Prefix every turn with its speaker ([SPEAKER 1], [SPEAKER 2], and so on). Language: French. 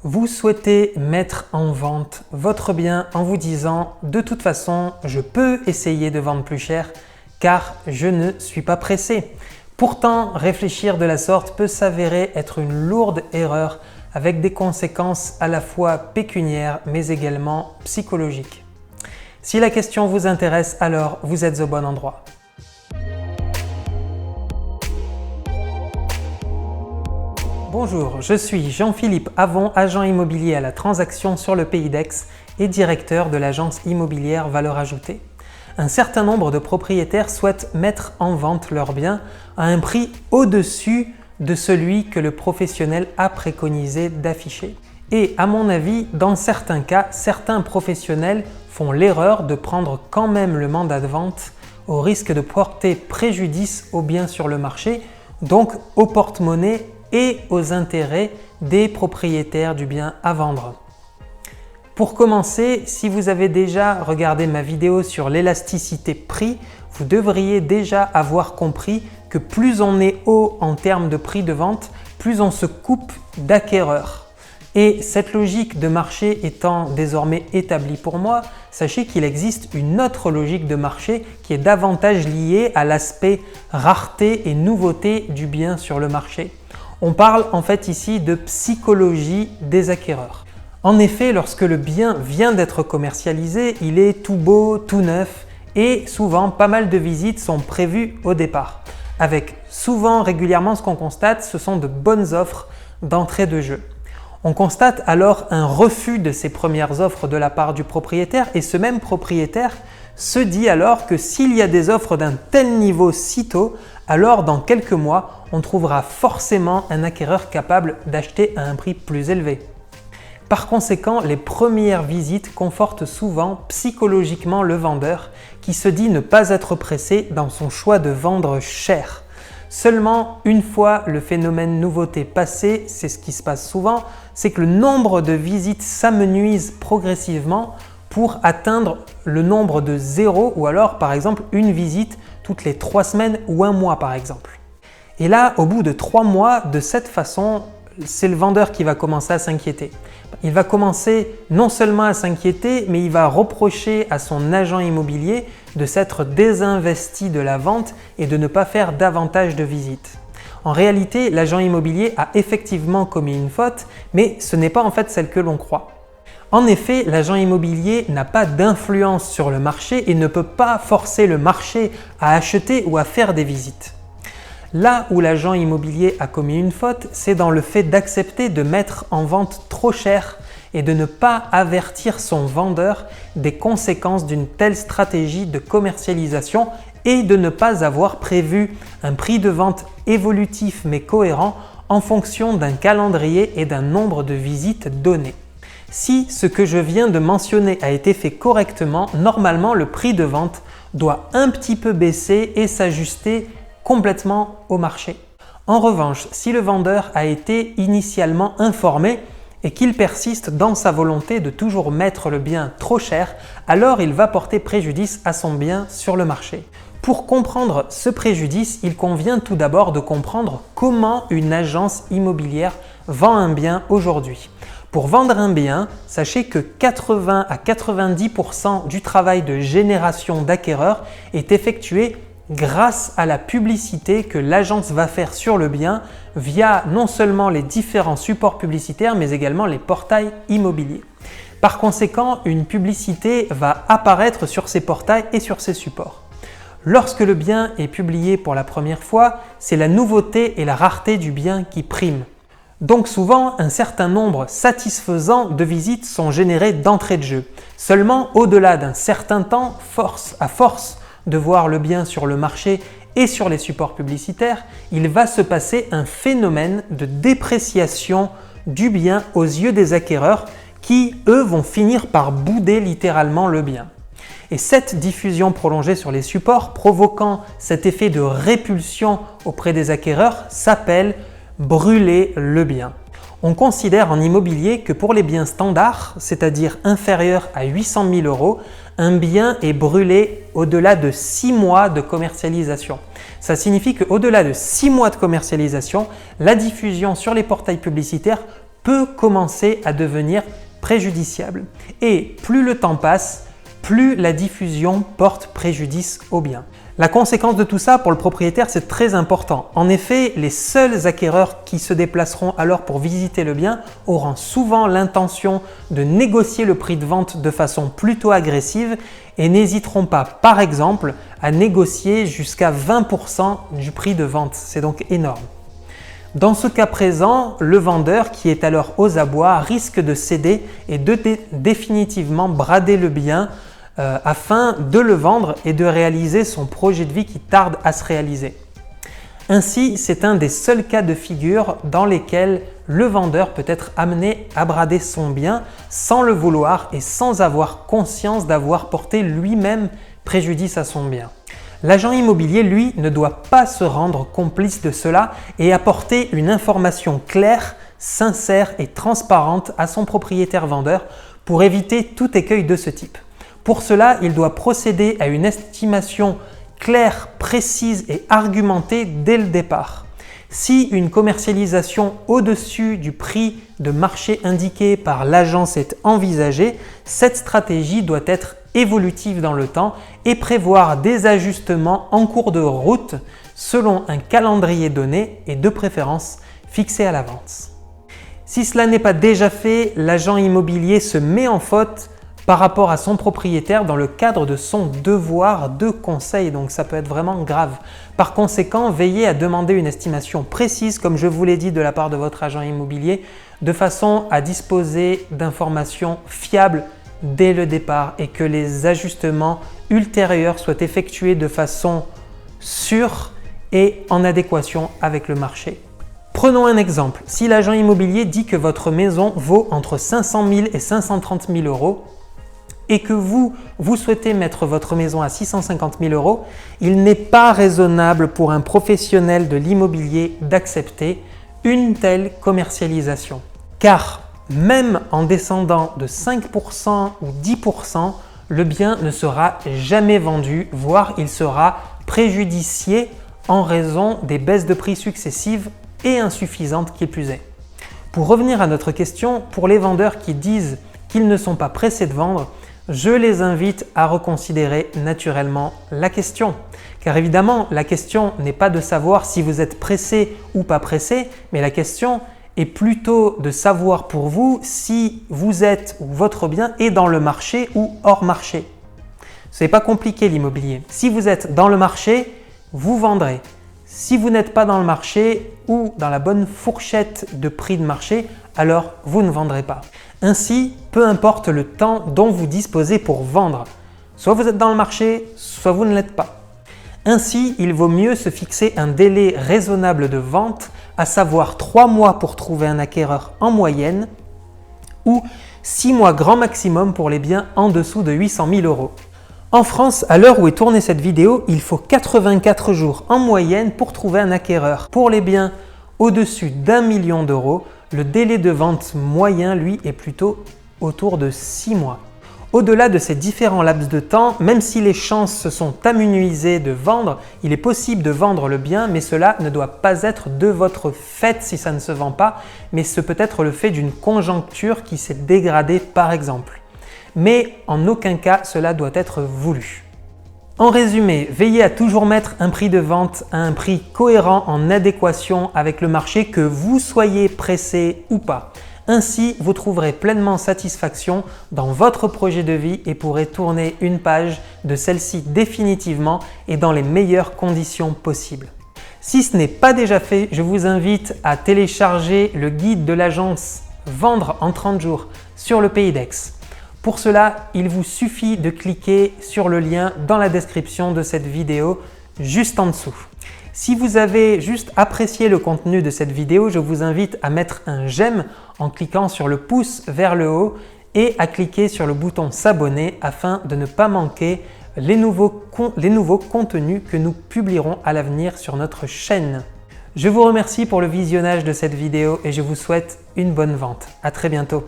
[SPEAKER 1] Vous souhaitez mettre en vente votre bien en vous disant « de toute façon, je peux essayer de vendre plus cher car je ne suis pas pressé ». Pourtant, réfléchir de la sorte peut s'avérer être une lourde erreur avec des conséquences à la fois pécuniaires mais également psychologiques. Si la question vous intéresse, alors vous êtes au bon endroit. Bonjour, je suis Jean-Philippe Avon, agent immobilier à la transaction sur le Pays d'Aix et directeur de l'agence immobilière Valeur Ajoutée. Un certain nombre de propriétaires souhaitent mettre en vente leurs biens à un prix au-dessus de celui que le professionnel a préconisé d'afficher. Et à mon avis, dans certains cas, certains professionnels font l'erreur de prendre quand même le mandat de vente au risque de porter préjudice aux biens sur le marché, donc au porte-monnaie et aux intérêts des propriétaires du bien à vendre. Pour commencer, si vous avez déjà regardé ma vidéo sur l'élasticité prix, vous devriez déjà avoir compris que plus on est haut en termes de prix de vente, plus on se coupe d'acquéreurs. Et cette logique de marché étant désormais établie pour moi, sachez qu'il existe une autre logique de marché qui est davantage liée à l'aspect rareté et nouveauté du bien sur le marché. On parle en fait ici de psychologie des acquéreurs. En effet, lorsque le bien vient d'être commercialisé, il est tout beau, tout neuf et souvent pas mal de visites sont prévues au départ. Avec souvent, régulièrement, ce qu'on constate, ce sont de bonnes offres d'entrée de jeu. On constate alors un refus de ces premières offres de la part du propriétaire et ce même propriétaire se dit alors que s'il y a des offres d'un tel niveau si tôt, alors dans quelques mois, on trouvera forcément un acquéreur capable d'acheter à un prix plus élevé. Par conséquent, les premières visites confortent souvent psychologiquement le vendeur qui se dit ne pas être pressé dans son choix de vendre cher. Seulement, une fois le phénomène nouveauté passé, c'est ce qui se passe souvent, c'est que le nombre de visites s'amenuise progressivement pour atteindre le nombre de 0 ou alors par exemple une visite toutes les 3 semaines ou un mois par exemple. Et là, au bout de 3 mois, de cette façon, c'est le vendeur qui va commencer à s'inquiéter. Il va commencer non seulement à s'inquiéter, mais il va reprocher à son agent immobilier de s'être désinvesti de la vente et de ne pas faire davantage de visites. En réalité, l'agent immobilier a effectivement commis une faute, mais ce n'est pas en fait celle que l'on croit. En effet, l'agent immobilier n'a pas d'influence sur le marché et ne peut pas forcer le marché à acheter ou à faire des visites. Là où l'agent immobilier a commis une faute, c'est dans le fait d'accepter de mettre en vente trop cher et de ne pas avertir son vendeur des conséquences d'une telle stratégie de commercialisation et de ne pas avoir prévu un prix de vente évolutif mais cohérent en fonction d'un calendrier et d'un nombre de visites donné. Si ce que je viens de mentionner a été fait correctement, normalement le prix de vente doit un petit peu baisser et s'ajuster complètement au marché. En revanche, si le vendeur a été initialement informé et qu'il persiste dans sa volonté de toujours mettre le bien trop cher, alors il va porter préjudice à son bien sur le marché. Pour comprendre ce préjudice, il convient tout d'abord de comprendre comment une agence immobilière vend un bien aujourd'hui. Pour vendre un bien, sachez que 80 à 90% du travail de génération d'acquéreurs est effectué grâce à la publicité que l'agence va faire sur le bien via non seulement les différents supports publicitaires mais également les portails immobiliers. Par conséquent, une publicité va apparaître sur ces portails et sur ces supports. Lorsque le bien est publié pour la première fois, c'est la nouveauté et la rareté du bien qui priment. Donc souvent, un certain nombre satisfaisant de visites sont générées d'entrée de jeu. Seulement, au-delà d'un certain temps, à force de voir le bien sur le marché et sur les supports publicitaires, il va se passer un phénomène de dépréciation du bien aux yeux des acquéreurs qui, eux, vont finir par bouder littéralement le bien. Et cette diffusion prolongée sur les supports provoquant cet effet de répulsion auprès des acquéreurs s'appelle brûler le bien. On considère en immobilier que pour les biens standards, c'est-à-dire inférieurs à 800 000 €, un bien est brûlé au-delà de 6 mois de commercialisation. Ça signifie qu'au-delà de 6 mois de commercialisation, la diffusion sur les portails publicitaires peut commencer à devenir préjudiciable. Et plus le temps passe, plus la diffusion porte préjudice au bien. La conséquence de tout ça pour le propriétaire, c'est très important. En effet, les seuls acquéreurs qui se déplaceront alors pour visiter le bien auront souvent l'intention de négocier le prix de vente de façon plutôt agressive et n'hésiteront pas, par exemple, à négocier jusqu'à 20% du prix de vente. C'est donc énorme. Dans ce cas présent, le vendeur qui est alors aux abois risque de céder et de définitivement brader le bien afin de le vendre et de réaliser son projet de vie qui tarde à se réaliser. Ainsi, c'est un des seuls cas de figure dans lesquels le vendeur peut être amené à brader son bien sans le vouloir et sans avoir conscience d'avoir porté lui-même préjudice à son bien. L'agent immobilier, lui, ne doit pas se rendre complice de cela et apporter une information claire, sincère et transparente à son propriétaire vendeur pour éviter tout écueil de ce type. Pour cela, il doit procéder à une estimation claire, précise et argumentée dès le départ. Si une commercialisation au-dessus du prix de marché indiqué par l'agence est envisagée, cette stratégie doit être évolutive dans le temps et prévoir des ajustements en cours de route selon un calendrier donné et de préférence fixé à l'avance. Si cela n'est pas déjà fait, l'agent immobilier se met en faute par rapport à son propriétaire dans le cadre de son devoir de conseil, donc ça peut être vraiment grave. Par conséquent, veillez à demander une estimation précise, comme je vous l'ai dit, de la part de votre agent immobilier, de façon à disposer d'informations fiables dès le départ et que les ajustements ultérieurs soient effectués de façon sûre et en adéquation avec le marché. Prenons un exemple. Si l'agent immobilier dit que votre maison vaut entre 500 000 et 530 000 euros, et que vous souhaitez mettre votre maison à 650 000 euros, il n'est pas raisonnable pour un professionnel de l'immobilier d'accepter une telle commercialisation. Car même en descendant de 5% ou 10%, le bien ne sera jamais vendu, voire il sera préjudicié en raison des baisses de prix successives et insuffisantes qui plus est. Pour revenir à notre question, pour les vendeurs qui disent qu'ils ne sont pas pressés de vendre, je les invite à reconsidérer naturellement la question. Car évidemment, la question n'est pas de savoir si vous êtes pressé ou pas pressé, mais la question est plutôt de savoir pour vous si vous êtes ou votre bien est dans le marché ou hors marché. Ce n'est pas compliqué l'immobilier. Si vous êtes dans le marché, vous vendrez. Si vous n'êtes pas dans le marché ou dans la bonne fourchette de prix de marché, alors vous ne vendrez pas. Ainsi, peu importe le temps dont vous disposez pour vendre, soit vous êtes dans le marché, soit vous ne l'êtes pas. Ainsi, il vaut mieux se fixer un délai raisonnable de vente, à savoir 3 mois pour trouver un acquéreur en moyenne ou 6 mois grand maximum pour les biens en dessous de 800 000 euros. En France, à l'heure où est tournée cette vidéo, il faut 84 jours en moyenne pour trouver un acquéreur. Pour les biens au-dessus d'1 million d'euros, le délai de vente moyen, lui, est plutôt autour de 6 mois. Au-delà de ces différents laps de temps, même si les chances se sont amenuisées de vendre, il est possible de vendre le bien, mais cela ne doit pas être de votre fait si ça ne se vend pas, mais ce peut être le fait d'une conjoncture qui s'est dégradée par exemple. Mais en aucun cas cela doit être voulu. En résumé, veillez à toujours mettre un prix de vente à un prix cohérent en adéquation avec le marché, que vous soyez pressé ou pas. Ainsi, vous trouverez pleinement satisfaction dans votre projet de vie et pourrez tourner une page de celle-ci définitivement et dans les meilleures conditions possibles. Si ce n'est pas déjà fait, je vous invite à télécharger le guide de l'agence Vendre en 30 jours sur le Pays d'Aix. Pour cela, il vous suffit de cliquer sur le lien dans la description de cette vidéo juste en dessous. Si vous avez juste apprécié le contenu de cette vidéo, je vous invite à mettre un j'aime en cliquant sur le pouce vers le haut et à cliquer sur le bouton s'abonner afin de ne pas manquer les nouveaux contenus que nous publierons à l'avenir sur notre chaîne. Je vous remercie pour le visionnage de cette vidéo et je vous souhaite une bonne vente. À très bientôt.